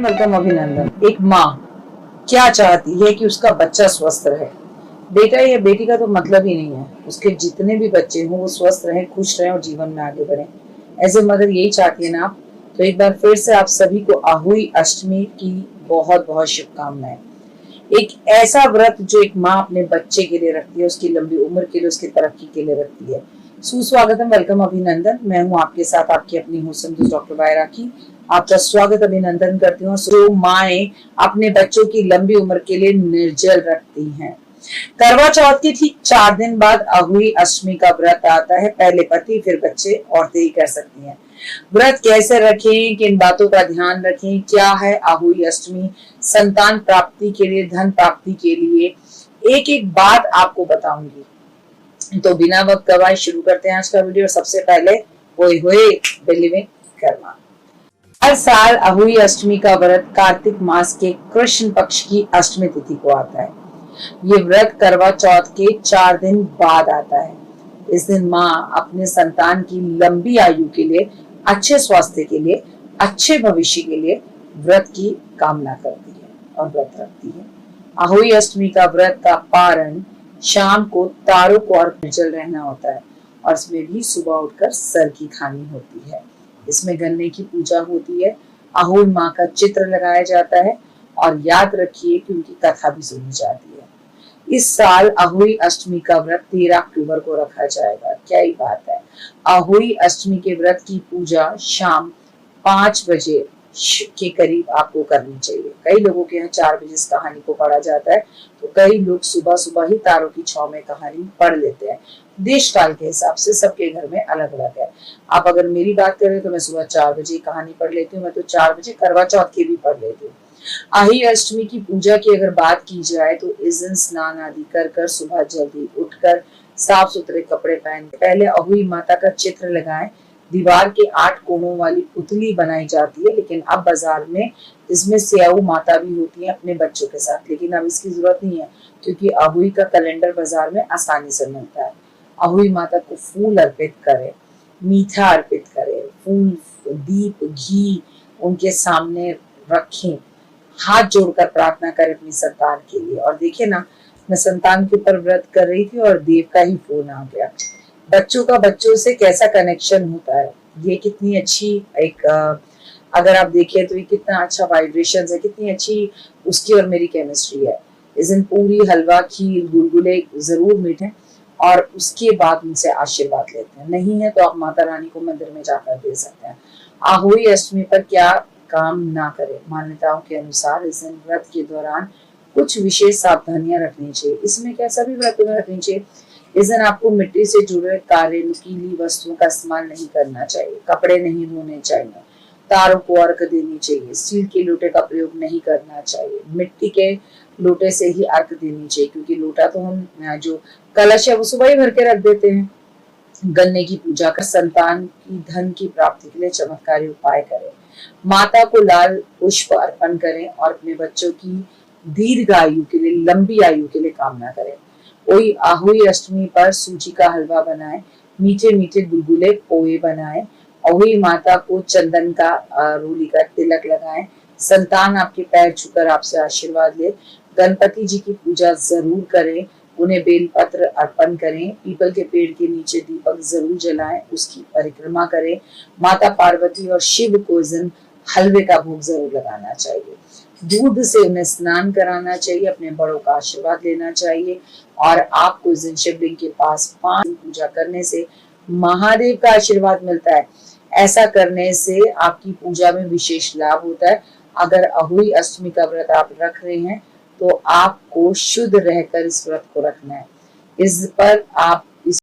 Welcome अभिनंदन। एक माँ क्या चाहती है कि उसका बच्चा स्वस्थ रहे। बेटा या बेटी का तो मतलब ही नहीं है, उसके जितने भी बच्चे हों वो स्वस्थ रहें, खुश रहें और जीवन में आगे बढ़ें। एज ए मदर यही चाहती है ना आप। तो एक बार फिर से आप सभी को आहुई अष्टमी की बहुत बहुत शुभकामनाएं। एक ऐसा व्रत जो एक माँ अपने बच्चे के लिए रखती है, उसकी लंबी उम्र के लिए, उसकी तरक्की के लिए रखती है। सुस्वागतम, वेलकम अभिनंदन। मैं हूँ आपके साथ आपकी अपनी होस्ट डॉक्टर बायरा की। आपका स्वागत अभिनंदन करती हूँ। जो माएँ अपने बच्चों की लंबी उम्र के लिए निर्जल रखती हैं। करवा चौथ के ठीक 4 दिन बाद आहुई अष्टमी का व्रत आता है। पहले पति फिर बच्चे, औरतें ही कर सकती हैं। व्रत कैसे रखें, किन बातों का ध्यान रखें, क्या है आहुई अष्टमी, संतान प्राप्ति के लिए, धन प्राप्ति के लिए, एक एक बात आपको बताऊंगी। तो बिना वक्त गवाए शुरू करते हैं आज का वीडियो। सबसे पहले होए होए बिलीविंग कर्मा। हर साल आहुई अष्टमी का व्रत कार्तिक मास के कृष्ण पक्ष की अष्टमी तिथि को आता है। ये व्रत करवा चौथ के 4 दिन बाद आता है। इस दिन माँ अपने संतान की लंबी आयु के लिए, अच्छे स्वास्थ्य के लिए, अच्छे भविष्य के लिए व्रत की कामना करती है और व्रत रखती है। आहुई अष्टमी का व्रत का पारण शाम को तारों को और निर्जल रहना होता है और इसमें भी सुबह उठकर सर की खानी होती है। इसमें गन्ने की पूजा होती है, आहुई माँ का चित्र लगाया जाता है और याद रखिए कि उनकी कथा भी सुनी जाती है। इस साल आहुई अष्टमी का व्रत 13 अक्टूबर को रखा जाएगा। क्या ही बात है। आहुई अष्टमी के व्रत की पूजा शाम 5 बजे के करीब आपको करनी चाहिए। कई लोगों के यहाँ 4 बजे इस कहानी को पढ़ा जाता है, तो कई लोग सुबह सुबह ही तारों की छाव में कहानी पढ़ लेते हैं। देश काल के हिसाब से सबके घर में अलग अलग है। आप अगर मेरी बात करें तो मैं सुबह 4 बजे कहानी पढ़ लेती हूँ। मैं तो 4 बजे करवा चौथ की भी पढ़ लेती हूँ। आही अष्टमी की पूजा की अगर बात की जाए तो इस दिन स्नान आदि कर सुबह जल्दी उठकर साफ सुथरे कपड़े पहन पहले आहुई माता का चित्र लगाएं। दीवार के 8 कोणों वाली पुतली बनाई जाती है, लेकिन अब बाजार में इसमें स्याऊ माता भी होती है अपने बच्चों के साथ, लेकिन अब इसकी जरूरत नहीं है क्योंकि आहुई का कैलेंडर बाजार में आसानी से मिलता है। आहुई माता को फूल अर्पित करें, मीठा अर्पित करें, फूल, दीप, घी उनके सामने रखें, हाथ जोड़कर प्रार्थना करें अपनी संतान के लिए। और देखिए ना, मैं संतान के ऊपर व्रत कर रही थी और देव का ही फोन आ गया। बच्चों का बच्चों से कैसा कनेक्शन होता है, ये कितनी अच्छी एक अगर आप देखें तो ये कितना अच्छा वाइब्रेशन है, कितनी अच्छी उसकी और मेरी केमिस्ट्री है। इस दिन पूरी, हलवा, खीर, गुलगुले जरूर मीठे और उसके बाद उनसे आशीर्वाद लेते हैं। नहीं है तो आप माता रानी को मंदिर में जाकर दे सकते हैं। आहुई अष्टमी पर क्या काम ना करें। मान्यताओं के अनुसार इस दिन व्रत के दौरान कुछ विशेष सावधानियां रखनी चाहिए। इसमें क्या, सभी व्रतों में रखनी चाहिए। इस दिन आपको मिट्टी से जुड़े कार्य, नुकीली वस्तुओं का इस्तेमाल नहीं करना चाहिए, कपड़े नहीं धोने चाहिए, तारों को अर्घ देनी चाहिए, स्टील के लोटे का प्रयोग नहीं करना चाहिए, मिट्टी के लोटे से ही अर्घ देनी चाहिए क्योंकि लोटा तो हम जो कलश है वो सुबह ही भर के रख देते हैं। गन्ने की पूजा कर संतान की धन की प्राप्ति के लिए चमत्कारी उपाय करें। माता को लाल पुष्प अर्पण करें और अपने बच्चों की दीर्घ आयु के लिए, लंबी आयु के लिए कामना करें। कोई आहुई अष्टमी पर सूजी का हलवा बनाएं, मीठे मीठे गुलगुले पोहे बनाएं, आहुई माता को चंदन का रोली का तिलक लगाएं। संतान आपके पैर छूकर आपसे आशीर्वाद ले। गणपति जी की पूजा जरूर करें, उन्हें बेलपत्र अर्पण करें, पीपल के पेड़ के नीचे दीपक जरूर जलाएं, उसकी परिक्रमा करें। माता पार्वती और शिव को इस दिन हलवे का भोग जरूर लगाना चाहिए। दूध से उन्हें स्नान कराना चाहिए, अपने बड़ों का आशीर्वाद लेना चाहिए और आपको इस दिन शिवलिंग के पास 5 दिन पूजा करने से महादेव का आशीर्वाद मिलता है। ऐसा करने से आपकी पूजा में विशेष लाभ होता है। अगर आहुई अष्टमी का व्रत आप रख रहे हैं तो आपको शुद्ध रहकर इस व्रत को रखना है। इस पर आप